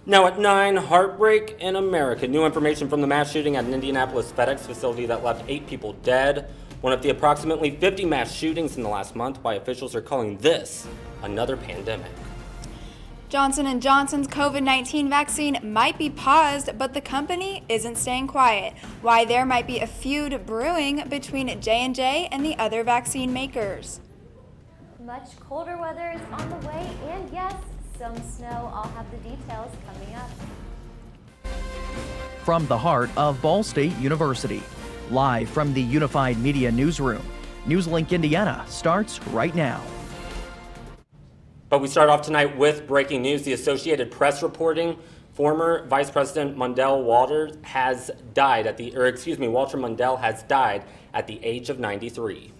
Now at 9, heartbreak in America. New information from the mass shooting at an Indianapolis FedEx facility that left 8 people dead. One of the approximately 50 mass shootings in the last month, why officials are calling this another pandemic. Johnson & Johnson's COVID-19 vaccine might be paused, but the company isn't staying quiet. Why there might be a feud brewing between J&J and the other vaccine makers. Much colder weather is on the way, and yes, some snow. I'll have the details coming up. From the heart of Ball State University, live from the Unified Media Newsroom, NewsLink Indiana starts right now. But we start off tonight with breaking news. The Associated Press reporting former Vice President Walter Mondale has died at the age of 93.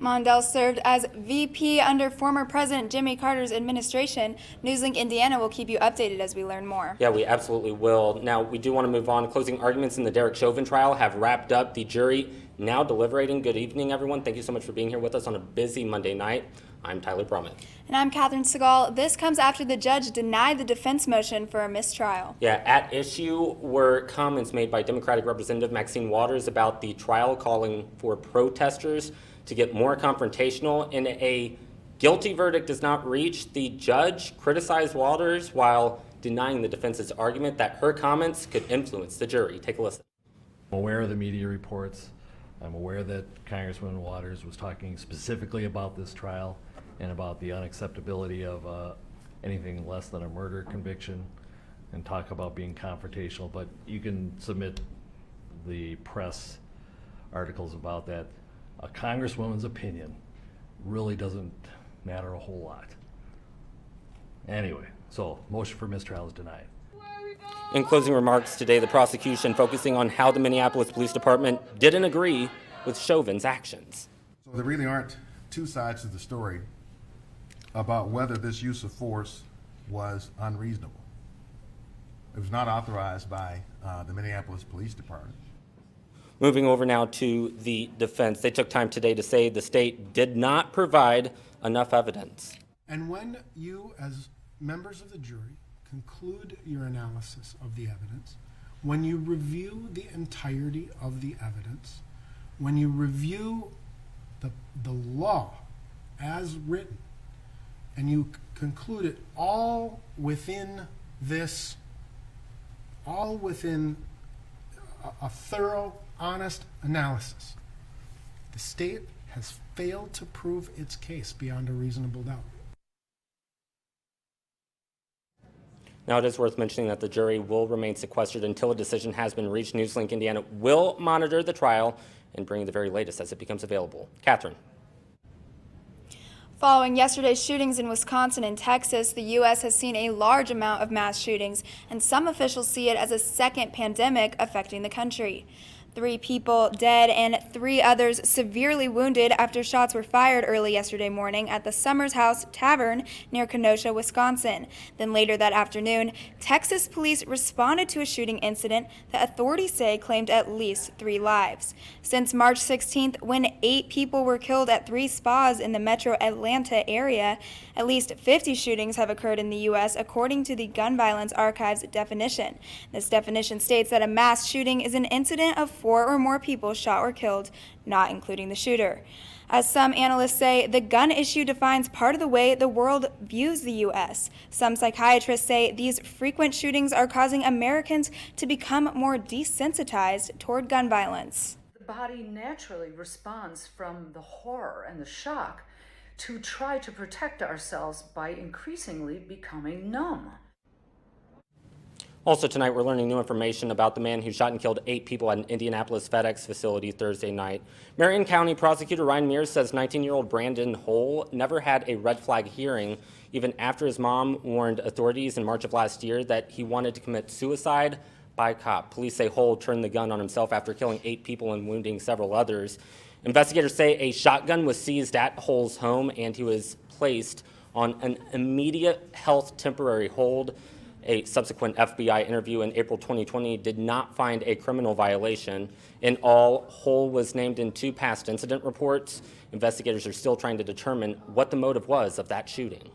Mondale served as VP under former President Jimmy Carter's administration. NewsLink Indiana will keep you updated as we learn more. Yeah, we absolutely will. Now, we do want to move on. Closing arguments in the Derek Chauvin trial have wrapped up. The jury now deliberating. Good evening, everyone. Thank you so much for being here with us on a busy Monday night. I'm Tyler Brummett. And I'm Catherine Segal. This comes after the judge denied the defense motion for a mistrial. Yeah, at issue were comments made by Democratic Representative Maxine Waters about the trial, calling for protesters to get more confrontational. In a guilty verdict does not reach, the judge criticized Waters while denying the defense's argument that her comments could influence the jury. Take a listen. I'm aware of the media reports. I'm aware that Congresswoman Waters was talking specifically about this trial and about the unacceptability of anything less than a murder conviction, and talk about being confrontational, but you can submit the press articles about that. A congresswoman's opinion really doesn't matter a whole lot. Anyway, so motion for mistrial is denied. In closing remarks today, the prosecution focusing on how the Minneapolis Police Department didn't agree with Chauvin's actions. So there really aren't two sides to the story about whether this use of force was unreasonable. It was not authorized by the Minneapolis Police Department. Moving over now to the defense. They took time today to say the state did not provide enough evidence. And when you, as members of the jury, conclude your analysis of the evidence, when you review the entirety of the evidence, when you review the law as written, and you conclude it all within a thorough, honest analysis, the state has failed to prove its case beyond a reasonable doubt. Now, it is worth mentioning that the jury will remain sequestered until a decision has been reached. NewsLink Indiana will monitor the trial and bring the very latest as it becomes available. Catherine. Following yesterday's shootings in Wisconsin and Texas, the U.S. has seen a large amount of mass shootings, and some officials see it as a second pandemic affecting the country. 3 people dead and 3 others severely wounded after shots were fired early yesterday morning at the Summers House Tavern near Kenosha, Wisconsin. Then later that afternoon, Texas police responded to a shooting incident that authorities say claimed at least 3 lives. Since March 16th, when 8 people were killed at 3 spas in the metro Atlanta area, at least 50 shootings have occurred in the U.S. according to the Gun Violence Archive's definition. This definition states that a mass shooting is an incident of 4 or more people shot or killed, not including the shooter. As some analysts say, the gun issue defines part of the way the world views the U.S. Some psychiatrists say these frequent shootings are causing Americans to become more desensitized toward gun violence. The body naturally responds from the horror and the shock to try to protect ourselves by increasingly becoming numb. Also tonight, we're learning new information about the man who shot and killed 8 people at an Indianapolis FedEx facility Thursday night. Marion County Prosecutor Ryan Mears says 19-year-old Brandon Hull never had a red flag hearing, even after his mom warned authorities in March of last year that he wanted to commit suicide by cop. Police say Hull turned the gun on himself after killing 8 people and wounding several others. Investigators say a shotgun was seized at Hull's home and he was placed on an immediate health temporary hold. A subsequent FBI interview in April 2020 did not find a criminal violation. In all, Hull was named in 2 past incident reports. Investigators are still trying to determine what the motive was of that shooting.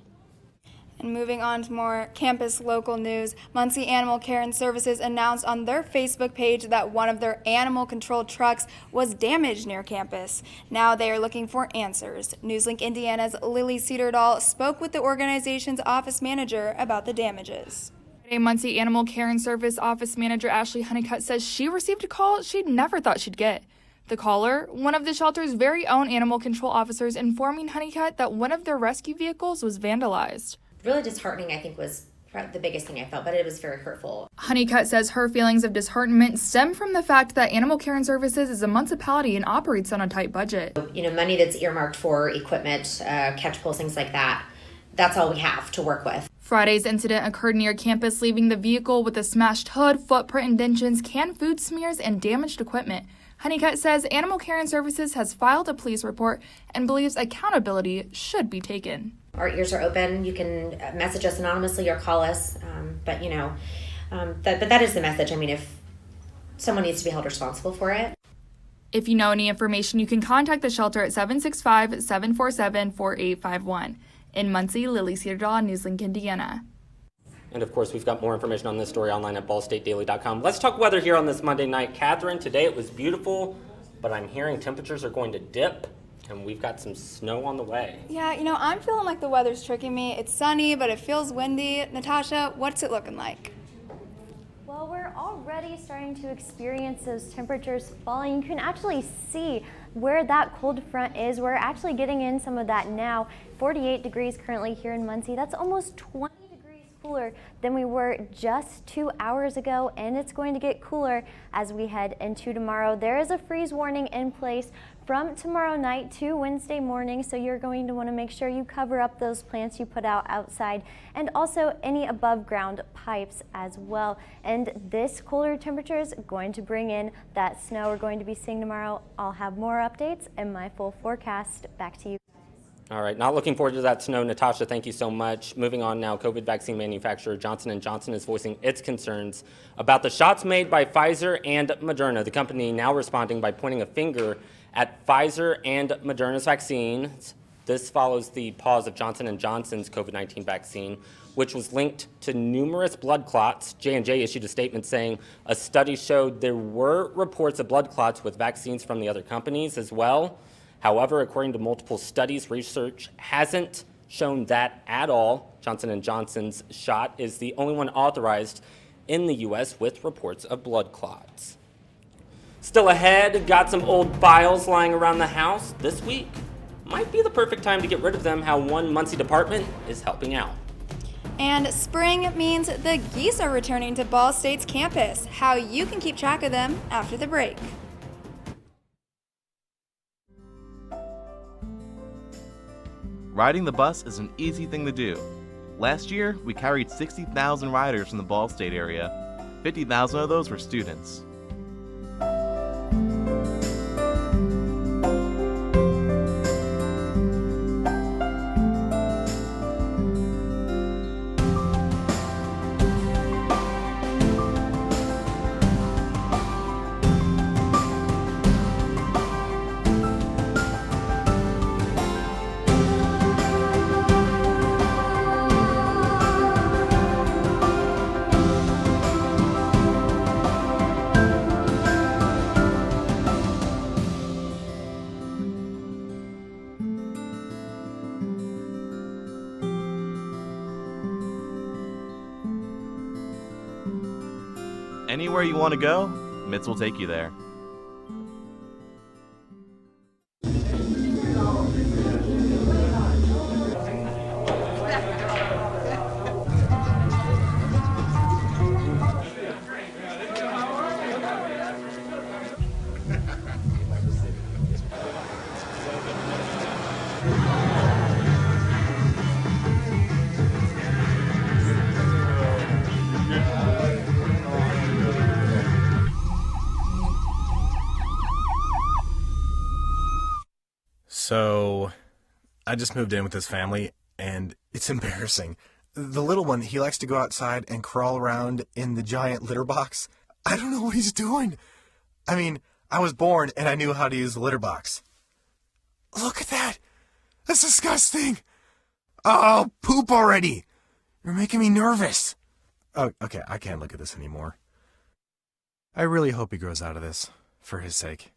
And moving on to more campus local news, Muncie Animal Care and Services announced on their Facebook page that one of their animal control trucks was damaged near campus. Now they are looking for answers. NewsLink Indiana's Lily Cedardahl spoke with the organization's office manager about the damages. Muncie Animal Care and Service Office Manager Ashley Honeycutt says she received a call she'd never thought she'd get. The caller, one of the shelter's very own animal control officers, informing Honeycutt that one of their rescue vehicles was vandalized. Really disheartening, I think, was the biggest thing I felt, but it was very hurtful. Honeycutt says her feelings of disheartenment stem from the fact that Animal Care and Services is a municipality and operates on a tight budget. Money that's earmarked for equipment, catch pools, things like that. That's all we have to work with. Friday's incident occurred near campus, leaving the vehicle with a smashed hood, footprint indentions, canned food smears, and damaged equipment. Honeycutt says Animal Care and Services has filed a police report and believes accountability should be taken. Our ears are open. You can message us anonymously or call us. But that is the message. I mean, if someone needs to be held responsible for it. If you know any information, you can contact the shelter at 765-747-4851. In Muncie, Lily Cedardahl, NewsLink, Indiana. And of course, we've got more information on this story online at ballstatedaily.com. Let's talk weather here on this Monday night. Catherine, today it was beautiful, but I'm hearing temperatures are going to dip, and we've got some snow on the way. Yeah, I'm feeling like the weather's tricking me. It's sunny, but it feels windy. Natasha, what's it looking like? Well, we're already starting to experience those temperatures falling. You can actually see where that cold front is. We're actually getting in some of that now. 48 degrees currently here in Muncie. That's almost 20 degrees cooler than we were just 2 hours ago, and it's going to get cooler as we head into tomorrow. There is a freeze warning in place from tomorrow night to Wednesday morning, so you're going to want to make sure you cover up those plants you put out outside and also any above ground pipes as well. And this cooler temperature is going to bring in that snow we're going to be seeing tomorrow. I'll have more updates and my full forecast. Back to you. All right, not looking forward to that snow. Natasha, thank you so much. Moving on now, COVID vaccine manufacturer Johnson & Johnson is voicing its concerns about the shots made by Pfizer and Moderna. The company now responding by pointing a finger at Pfizer and Moderna's vaccines. This follows the pause of Johnson & Johnson's COVID-19 vaccine, which was linked to numerous blood clots. J&J issued a statement saying a study showed there were reports of blood clots with vaccines from the other companies as well. However, according to multiple studies, research hasn't shown that at all. Johnson & Johnson's shot is the only one authorized in the U.S. with reports of blood clots. Still ahead, got some old files lying around the house this week. Might be the perfect time to get rid of them, how one Muncie department is helping out. And spring means the geese are returning to Ball State's campus. How you can keep track of them after the break. Riding the bus is an easy thing to do. Last year, we carried 60,000 riders from the Ball State area. 50,000 of those were students. Anywhere you want to go, Mitts will take you there. So, I just moved in with his family, and it's embarrassing. The little one, he likes to go outside and crawl around in the giant litter box. I don't know what he's doing. I mean, I was born and I knew how to use the litter box. Look at that. That's disgusting. Oh, poop already. You're making me nervous. Oh, okay, I can't look at this anymore. I really hope he grows out of this, for his sake.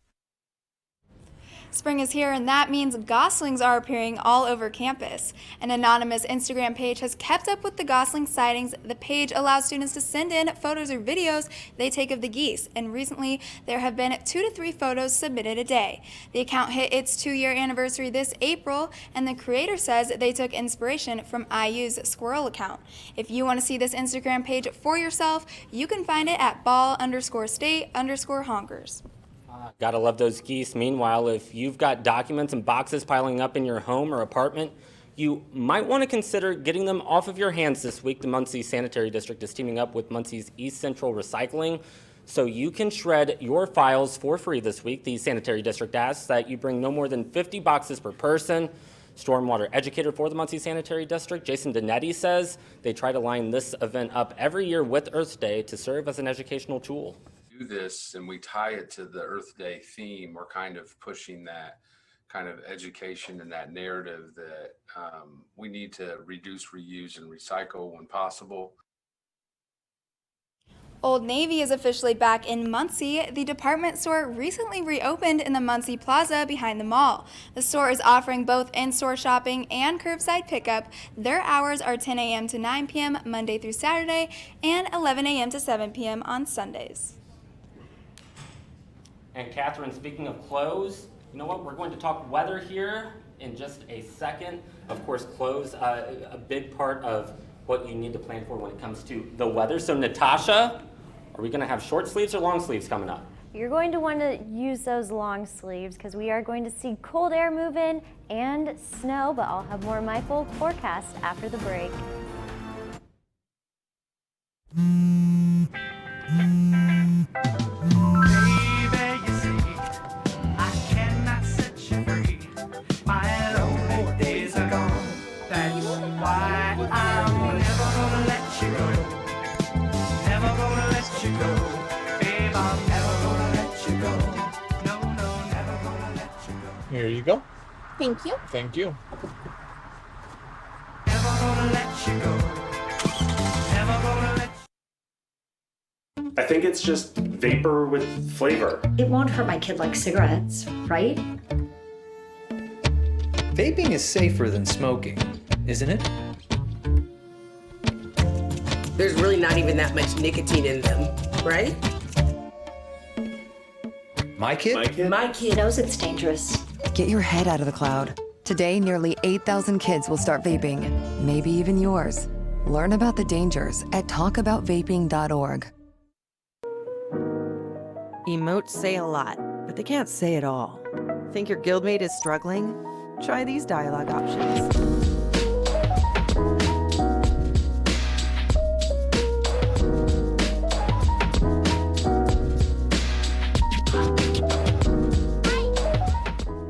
Spring is here, and that means goslings are appearing all over campus. An anonymous Instagram page has kept up with the gosling sightings. The page allows students to send in photos or videos they take of the geese, and recently there have been 2 to 3 photos submitted a day. The account hit its 2-year anniversary this April, and the creator says they took inspiration from IU's squirrel account. If you want to see this Instagram page for yourself, you can find it at ball_state_honkers. Gotta love those geese. Meanwhile, if you've got documents and boxes piling up in your home or apartment, you might want to consider getting them off of your hands this week. The Muncie Sanitary District is teaming up with Muncie's East Central Recycling so you can shred your files for free this week. The Sanitary District asks that you bring no more than 50 boxes per person. Stormwater educator for the Muncie Sanitary District, Jason Donetti, says they try to line this event up every year with Earth Day to serve as an educational tool. Do this and we tie it to the Earth Day theme, we're kind of pushing that kind of education and that narrative that we need to reduce, reuse, and recycle when possible. Old Navy is officially back in Muncie. The department store recently reopened in the Muncie Plaza behind the mall. The store is offering both in-store shopping and curbside pickup. Their hours are 10 a.m. to 9 p.m. Monday through Saturday and 11 a.m. to 7 p.m. on Sundays. And Catherine, speaking of clothes, you know what? We're going to talk weather here in just a second. Of course, clothes, a big part of what you need to plan for when it comes to the weather. So Natasha, are we gonna have short sleeves or long sleeves coming up? You're going to want to use those long sleeves because we are going to see cold air move in and snow, but I'll have more of my full forecast after the break. Here you go. Thank you. Thank you. I think it's just vapor with flavor. It won't hurt my kid like cigarettes, right? Vaping is safer than smoking, isn't it? There's really not even that much nicotine in them, right? My kid? My kid knows it's dangerous. Get your head out of the cloud. Today, nearly 8,000 kids will start vaping, maybe even yours. Learn about the dangers at talkaboutvaping.org. Emotes say a lot, but they can't say it all. Think your guildmate is struggling? Try these dialogue options.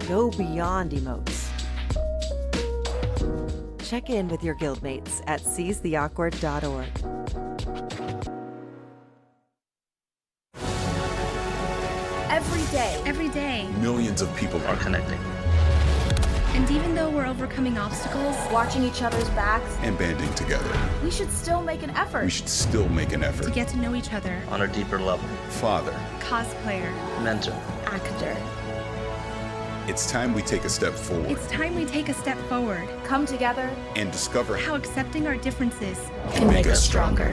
Go beyond emotes. Check in with your guildmates at seizetheawkward.org. Every day, millions of people are connecting. And even though we're overcoming obstacles, watching each other's backs, and banding together, we should still make an effort. We should still make an effort to get to know each other on a deeper level. Father, cosplayer, mentor, actor. It's time we take a step forward. It's time we take a step forward. Come together and discover how accepting our differences can make us stronger.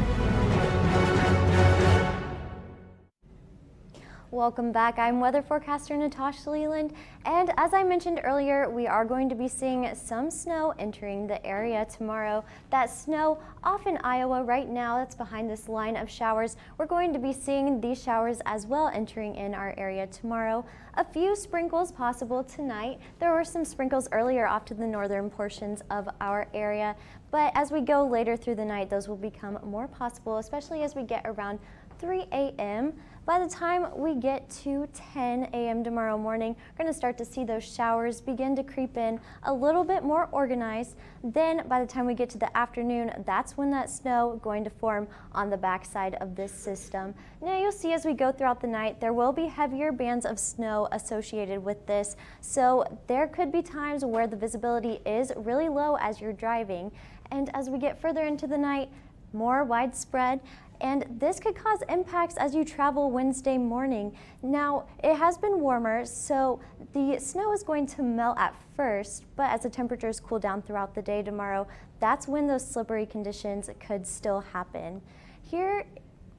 Welcome back. I'm weather forecaster Natasha Leland, and as I mentioned earlier, we are going to be seeing some snow entering the area tomorrow. That snow off in Iowa right now, that's behind this line of showers. We're going to be seeing these showers as well entering in our area tomorrow. A few sprinkles possible tonight. There were some sprinkles earlier off to the northern portions of our area, but as we go later through the night, those will become more possible, especially as we get around 3 a.m. By the time we get to 10 a.m. tomorrow morning, we're going to start to see those showers begin to creep in a little bit more organized. Then by the time we get to the afternoon, that's when that snow going to form on the backside of this system. Now you'll see as we go throughout the night, there will be heavier bands of snow associated with this. So there could be times where the visibility is really low as you're driving. And as we get further into the night, more widespread. And this could cause impacts as you travel Wednesday morning. Now, it has been warmer, so the snow is going to melt at first, but as the temperatures cool down throughout the day tomorrow, that's when those slippery conditions could still happen. Here,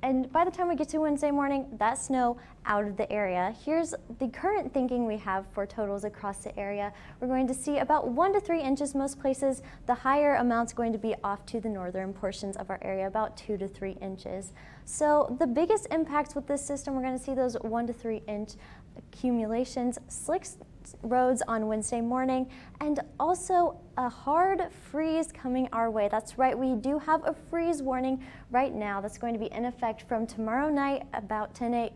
and by the time we get to Wednesday morning, that snow out of the area. Here's the current thinking we have for totals across the area. We're going to see about 1 to 3 inches most places. The higher amount's going to be off to the northern portions of our area, about 2 to 3 inches. So the biggest impacts with this system, we're going to see those 1 to 3 inch accumulations, slick roads on Wednesday morning, and also a hard freeze coming our way. That's right, we do have a freeze warning right now that's going to be in effect from tomorrow night about 10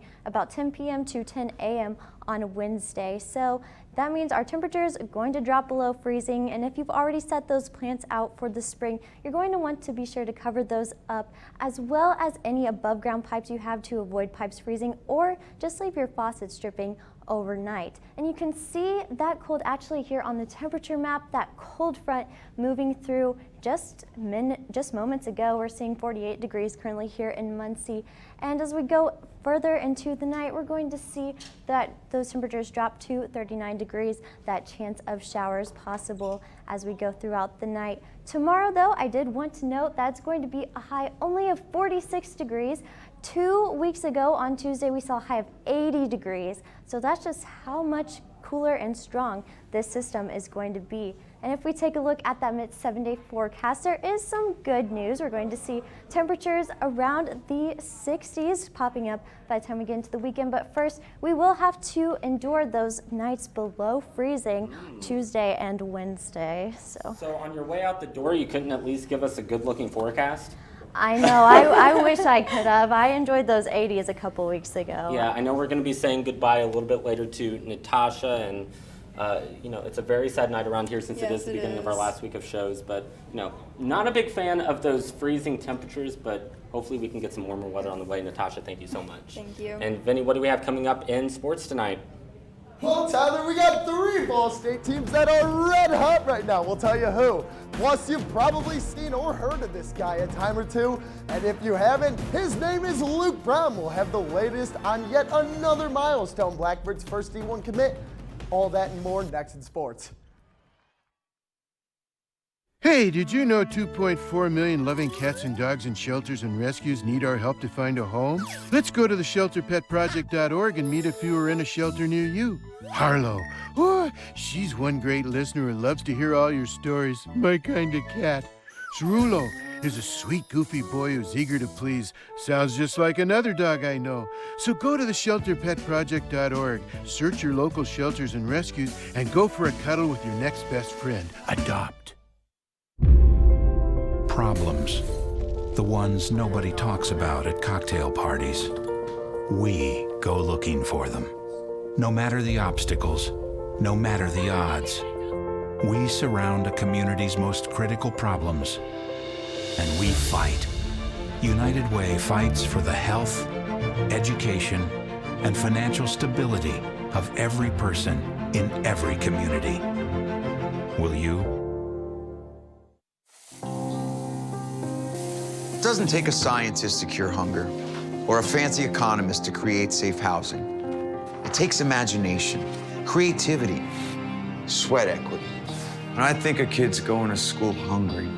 p.m. to 10 a.m. on Wednesday. So that means our temperatures are going to drop below freezing, and if you've already set those plants out for the spring, you're going to want to be sure to cover those up, as well as any above ground pipes you have to avoid pipes freezing, or just leave your faucets dripping overnight. And you can see that cold actually here on the temperature map, that cold front moving through just moments ago. We're seeing 48 degrees currently here in Muncie. And as we go further into the night, we're going to see that those temperatures drop to 39 degrees, that chance of showers possible as we go throughout the night. Tomorrow, though, I did want to note that's going to be a high only of 46 degrees. 2 weeks ago on Tuesday, we saw a high of 80 degrees. So that's just how much cooler and strong this system is going to be. And if we take a look at that mid 7-day forecast, there is some good news. We're going to see temperatures around the 60s popping up by the time we get into the weekend. But first, we will have to endure those nights below freezing Tuesday and Wednesday. So on your way out the door, you couldn't at least give us a good-looking forecast? I know. I wish I could have. I enjoyed those 80s a couple weeks ago. Yeah, I know we're going to be saying goodbye a little bit later to Natasha, and you know, it's a very sad night around here since it is the beginning of our last week of shows. But you know, not a big fan of those freezing temperatures, but hopefully we can get some warmer weather on the way. Natasha, thank you so much. Thank you. And Vinny, what do we have coming up in sports tonight? Well, Tyler, we got 3 Ball State teams that are red hot right now. We'll tell you who. Plus, you've probably seen or heard of this guy a time or two. And if you haven't, his name is Luke Brown. We'll have the latest on yet another milestone, Blackbird's first D1 commit. All that and more next in sports. Hey, did you know 2.4 million loving cats and dogs in shelters and rescues need our help to find a home? Let's go to the shelterpetproject.org and meet a few who are in a shelter near you. Harlow, oh, she's one great listener who loves to hear all your stories. My kind of cat. Cerulo is a sweet, goofy boy who's eager to please. Sounds just like another dog I know. So go to the shelterpetproject.org, search your local shelters and rescues, and go for a cuddle with your next best friend. Adopt. Problems. The ones nobody talks about at cocktail parties. We go looking for them. No matter the obstacles, no matter the odds, we surround a community's most critical problems, and we fight. United Way fights for the health, education, and financial stability of every person in every community. Will you? It doesn't take a scientist to cure hunger or a fancy economist to create safe housing. It takes imagination, creativity, sweat equity. And I think of kids going to school hungry.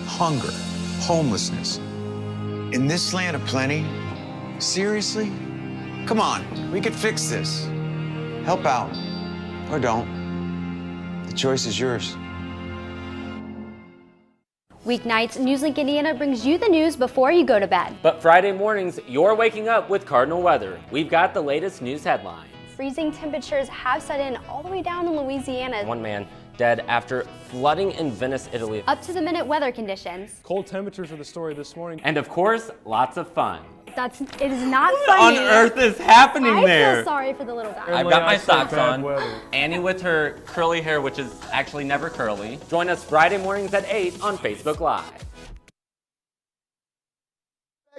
Hunger, homelessness. In this land of plenty, seriously? Come on, we could fix this. Help out, or don't. The choice is yours. Weeknights, NewsLink Indiana brings you the news before you go to bed. But Friday mornings, you're waking up with Cardinal Weather. We've got the latest news headlines. Freezing temperatures have set in all the way down in Louisiana. One man dead after flooding in Venice, Italy. Up to the minute weather conditions. Cold temperatures are the story this morning. And of course, lots of fun. It is not funny. What on earth is happening there? I feel sorry for the little guy. I've got my socks on. Annie with her curly hair, which is actually never curly. Join us Friday mornings at 8 on Facebook Live.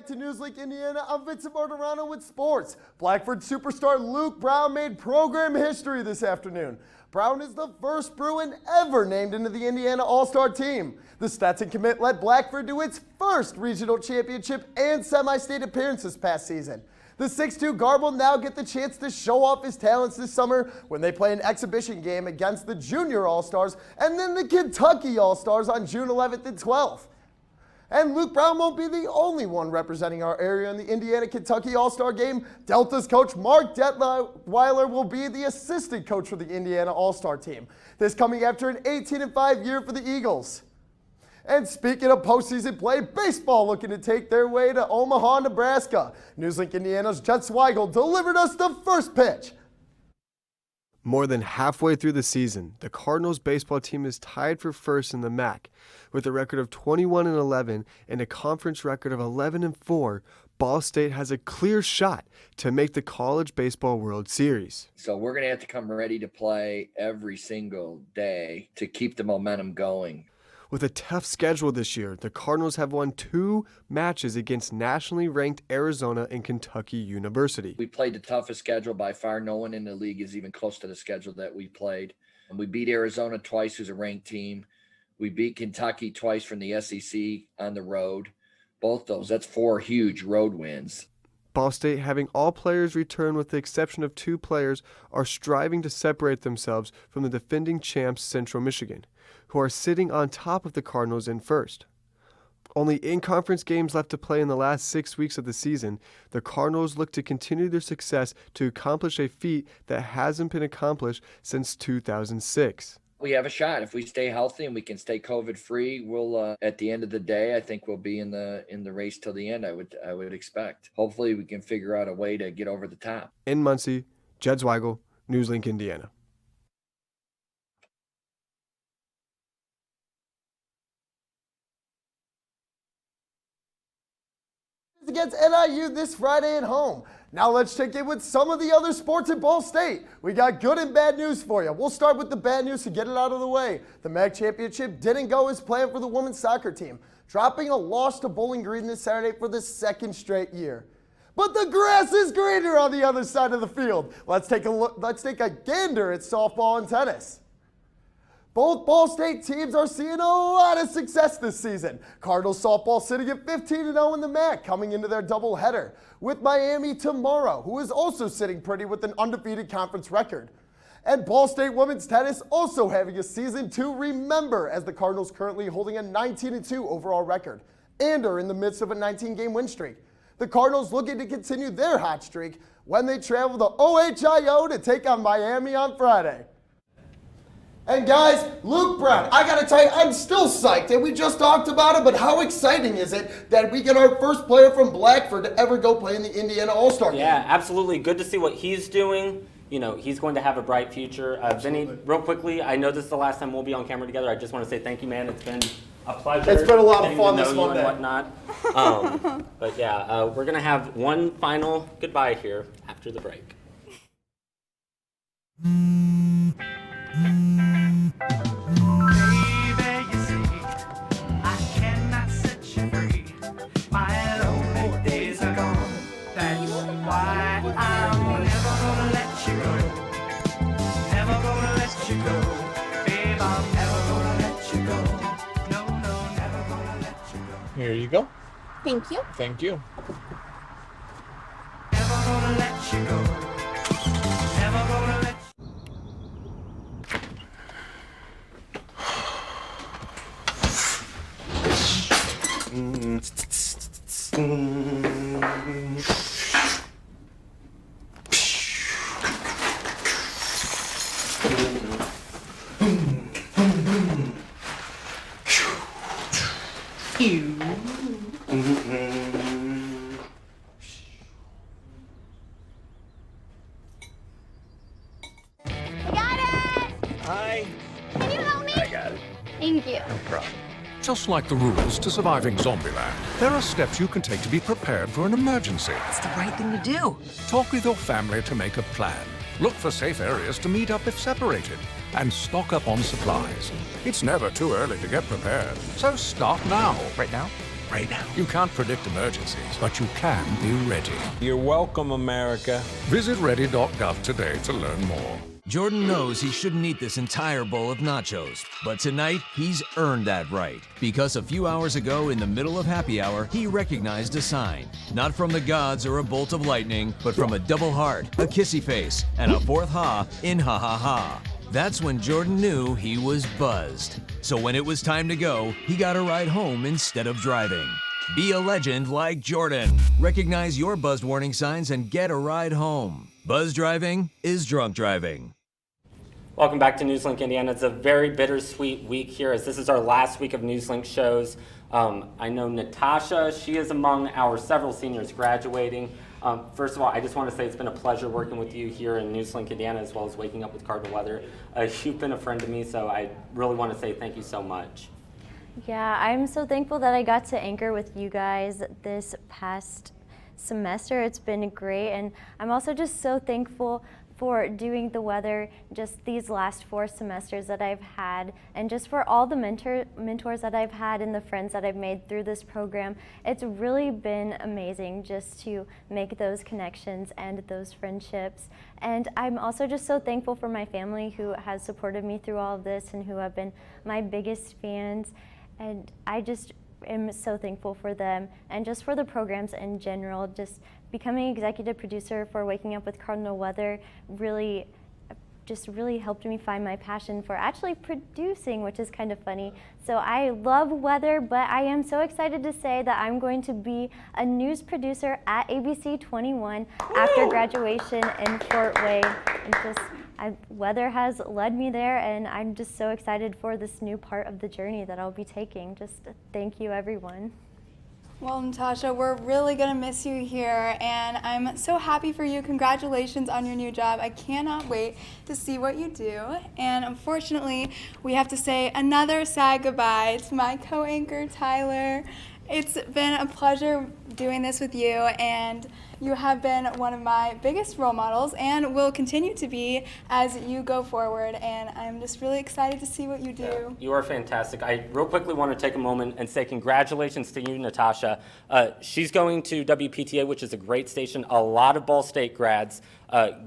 To NewsLink Indiana, I'm Vincent Martirano with sports. Blackford superstar Luke Brown made program history this afternoon. Brown is the first Bruin ever named into the Indiana All-Star team. The Stetson commit led Blackford to its first regional championship and semi-state appearance this past season. The 6'2" guard will now get the chance to show off his talents this summer when they play an exhibition game against the Junior All-Stars and then the Kentucky All-Stars on June 11th and 12th. And Luke Brown won't be the only one representing our area in the Indiana-Kentucky All-Star Game. Delta's coach Mark Detweiler will be the assistant coach for the Indiana All-Star team. This coming after an 18-5 year for the Eagles. And speaking of postseason play, baseball looking to take their way to Omaha, Nebraska. NewsLink Indiana's Jet Zweigel delivered us the first pitch. More than halfway through the season, the Cardinals baseball team is tied for first in the MAC. With a record of 21-11 and a conference record of 11-4, Ball State has a clear shot to make the College Baseball World Series. So we're going to have to come ready to play every single day to keep the momentum going. With a tough schedule this year, the Cardinals have won 2 matches against nationally ranked Arizona and Kentucky University. We played the toughest schedule by far. No one in the league is even close to the schedule that we played. And we beat Arizona twice, who's a ranked team. We beat Kentucky twice from the SEC on the road. Both those, that's 4 huge road wins. Ball State, having all players return with the exception of 2 players, are striving to separate themselves from the defending champs Central Michigan, who are sitting on top of the Cardinals in first. Only in-conference games left to play in the last 6 weeks of the season, the Cardinals look to continue their success to accomplish a feat that hasn't been accomplished since 2006. We have a shot. If we stay healthy and we can stay COVID-free, we'll, at the end of the day, I think we'll be in the race till the end, I would expect. Hopefully we can figure out a way to get over the top. In Muncie, Jed Zweigel, NewsLink Indiana. Against NIU this Friday at home. Now let's check in with some of the other sports at Ball State. We got good and bad news for you. We'll start with the bad news to get it out of the way. The MAC championship didn't go as planned for the women's soccer team, dropping a loss to Bowling Green this Saturday for the 2nd straight year. But the grass is greener on the other side of the field. Let's take a gander at softball and tennis. Both Ball State teams are seeing a lot of success this season. Cardinals softball sitting at 15-0 in the MAC coming into their doubleheader, with Miami tomorrow, who is also sitting pretty with an undefeated conference record. And Ball State women's tennis also having a season to remember, as the Cardinals currently holding a 19-2 overall record and are in the midst of a 19-game win streak. The Cardinals looking to continue their hot streak when they travel to OHIO to take on Miami on Friday. And guys, Luke Brown, I gotta tell you, I'm still psyched, and we just talked about it, but how exciting is it that we get our first player from Blackford to ever go play in the Indiana All-Star game? Yeah, absolutely. Good to see what he's doing. You know, he's going to have a bright future. Vinny, real quickly, I know this is the last time we'll be on camera together. I just want to say thank you, man. It's been a pleasure. It's been a lot of fun this Monday. and whatnot. But yeah, we're going to have one final goodbye here after the break. Here you go. Thank you. Thank you. Never gonna let you go. Never gonna let Thank you. No problem. Just like the rules to surviving Zombieland, there are steps you can take to be prepared for an emergency. It's the right thing to do. Talk with your family to make a plan. Look for safe areas to meet up if separated. And stock up on supplies. It's never too early to get prepared, so start now. Right now? right now. You can't predict emergencies, but you can be ready. You're welcome, America. Visit ready.gov today to learn more. Jordan knows he shouldn't eat this entire bowl of nachos, but tonight he's earned that right. Because a few hours ago, in the middle of happy hour, he recognized a sign. Not from the gods or a bolt of lightning, but from a double heart, a kissy face, and a fourth ha in ha ha ha. That's when Jordan knew he was buzzed. So when it was time to go, he got a ride home instead of driving. Be a legend like Jordan. Recognize your buzzed warning signs and get a ride home. Buzz driving is drunk driving. Welcome back to NewsLink Indiana. It's a very bittersweet week here as this is our last week of NewsLink shows. I know Natasha, she is among our several seniors graduating. First of all, I just want to say it's been a pleasure working with you here in NewsLink Indiana as well as waking up with Cardinal Weather. You've been a friend to me, so I really want to say thank you so much. Yeah, I'm so thankful that I got to anchor with you guys this past semester. It's been great, and I'm also just so thankful for doing the weather just these last 4 semesters that I've had, and just for all the mentors that I've had and the friends that I've made through this program. It's really been amazing just to make those connections and those friendships. And I'm also just so thankful for my family who has supported me through all of this and who have been my biggest fans. And I just am so thankful for them and just for the programs in general. Just becoming executive producer for Waking Up with Cardinal Weather really helped me find my passion for actually producing, which is kind of funny. So I love weather, but I am so excited to say that I'm going to be a news producer at ABC 21 after graduation in Fort Wayne. And weather has led me there, and I'm just so excited for this new part of the journey that I'll be taking. Just thank you, everyone. Well, Natasha, we're really going to miss you here, and I'm so happy for you. Congratulations on your new job. I cannot wait to see what you do. And unfortunately, we have to say another sad goodbye to my co-anchor, Tyler. It's been a pleasure doing this with you, and you have been one of my biggest role models and will continue to be as you go forward, and I'm just really excited to see what you do. Yeah, you are fantastic. I real quickly want to take a moment and say congratulations to you, Natasha. She's going to WPTA, which is a great station. A lot of Ball State grads.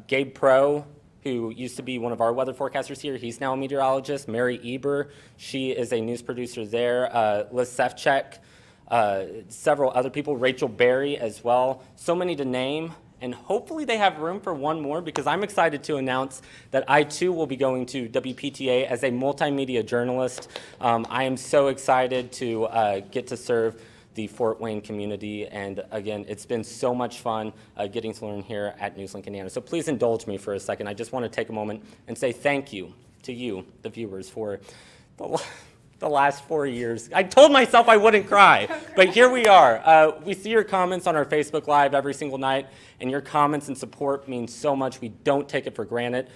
Gabe Pro, who used to be one of our weather forecasters here, he's now a meteorologist. Mary Eber, she is a news producer there. Liz Sefcek, several other people, Rachel Berry as well. So many to name, and hopefully they have room for one more because I'm excited to announce that I too will be going to WPTA as a multimedia journalist. I am so excited to get to serve the Fort Wayne community, and again, it's been so much fun getting to learn here at NewsLink Indiana. So please indulge me for a second. I just want to take a moment and say thank you to you, the viewers, for the last 4 years. I told myself I wouldn't cry, but here we are. We see your comments on our Facebook Live every single night, and your comments and support mean so much. We don't take it for granted.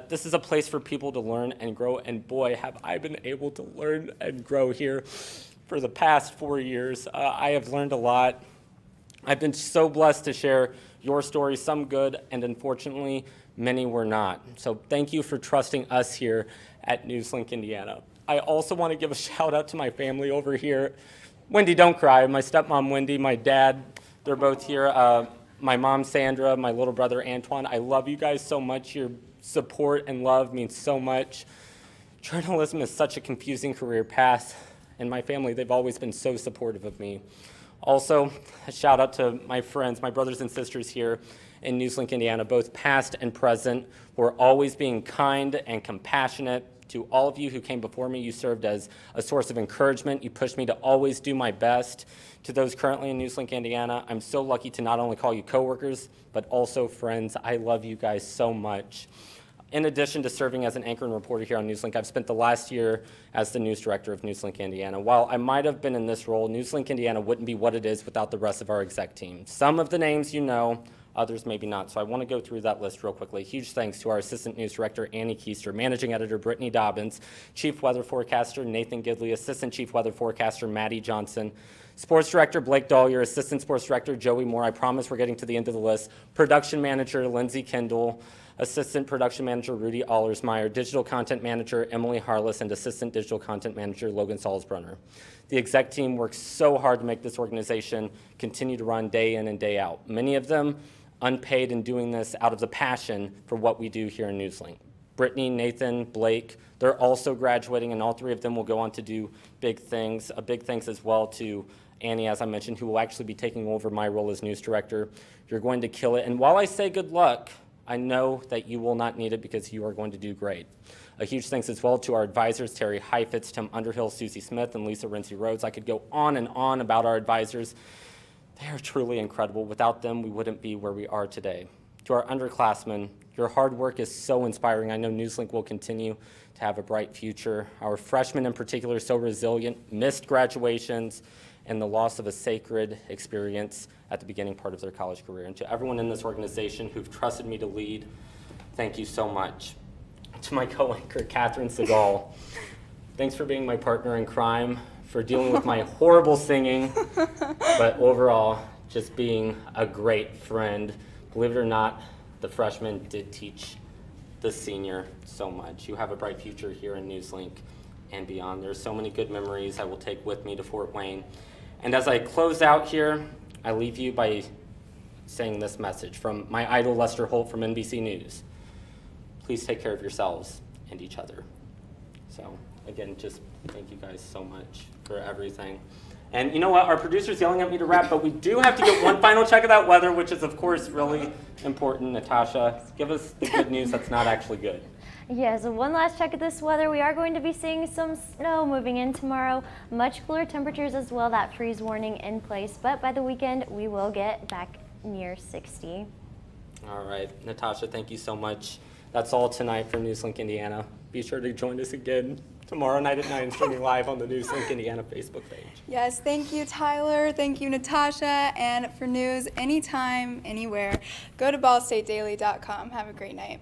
This is a place for people to learn and grow, and boy, have I been able to learn and grow here for the past 4 years. I have learned a lot. I've been so blessed to share your stories, some good, and unfortunately, many were not. So thank you for trusting us here at NewsLink Indiana. I also want to give a shout out to my family over here. Wendy, don't cry. My stepmom, Wendy, my dad, they're both here. My mom, Sandra, my little brother, Antoine. I love you guys so much. Your support and love means so much. Journalism is such a confusing career path, and my family, they've always been so supportive of me. Also, a shout out to my friends, my brothers and sisters here in NewsLink, Indiana, both past and present, who are always being kind and compassionate. To all of you who came before me, you served as a source of encouragement. You pushed me to always do my best. To those currently in NewsLink, Indiana, I'm so lucky to not only call you coworkers, but also friends. I love you guys so much. In addition to serving as an anchor and reporter here on NewsLink, I've spent the last year as the news director of NewsLink Indiana. While I might have been in this role, NewsLink Indiana wouldn't be what it is without the rest of our exec team. Some of the names you know, others maybe not. So I want to go through that list real quickly. Huge thanks to our assistant news director, Annie Keister, managing editor, Brittany Dobbins, chief weather forecaster, Nathan Gidley, assistant chief weather forecaster, Maddie Johnson, sports director, Blake Dahlier, assistant sports director, Joey Moore. I promise we're getting to the end of the list. Production manager, Lindsay Kendall, Assistant Production Manager Rudy Allersmeyer, Digital Content Manager Emily Harless, and Assistant Digital Content Manager Logan Salzbrunner. The exec team works so hard to make this organization continue to run day in and day out. Many of them unpaid and doing this out of the passion for what we do here in NewsLink. Brittany, Nathan, Blake, they're also graduating, and all three of them will go on to do big things. A big thanks as well to Annie, as I mentioned, who will actually be taking over my role as news director. You're going to kill it. And while I say good luck, I know that you will not need it because you are going to do great. A huge thanks as well to our advisors, Terry Heifetz, Tim Underhill, Susie Smith, and Lisa Rinsey Rhodes. I could go on and on about our advisors. They are truly incredible. Without them, we wouldn't be where we are today. To our underclassmen, your hard work is so inspiring. I know NewsLink will continue to have a bright future. Our freshmen in particular are so resilient, missed graduations, and the loss of a sacred experience at the beginning part of their college career. And to everyone in this organization who've trusted me to lead, thank you so much. To my co-anchor, Catherine Segal, thanks for being my partner in crime, for dealing with my horrible singing, but overall, just being a great friend. Believe it or not, the freshman did teach the senior so much. You have a bright future here in NewsLink and beyond. There's so many good memories I will take with me to Fort Wayne. And as I close out here, I leave you by saying this message from my idol, Lester Holt from NBC News. Please take care of yourselves and each other. So again, just thank you guys so much for everything. And you know what, our producer's yelling at me to wrap, but we do have to get one final check of that weather, which is of course really important. Natasha, give us the good news that's not actually good. Yeah, so one last check of this weather. We are going to be seeing some snow moving in tomorrow. Much cooler temperatures as well, that freeze warning in place. But by the weekend, we will get back near 60. All right, Natasha, thank you so much. That's all tonight from NewsLink Indiana. Be sure to join us again tomorrow night at 9, streaming live on the NewsLink Indiana Facebook page. Yes, thank you, Tyler. Thank you, Natasha. And for news anytime, anywhere, go to ballstatedaily.com. Have a great night.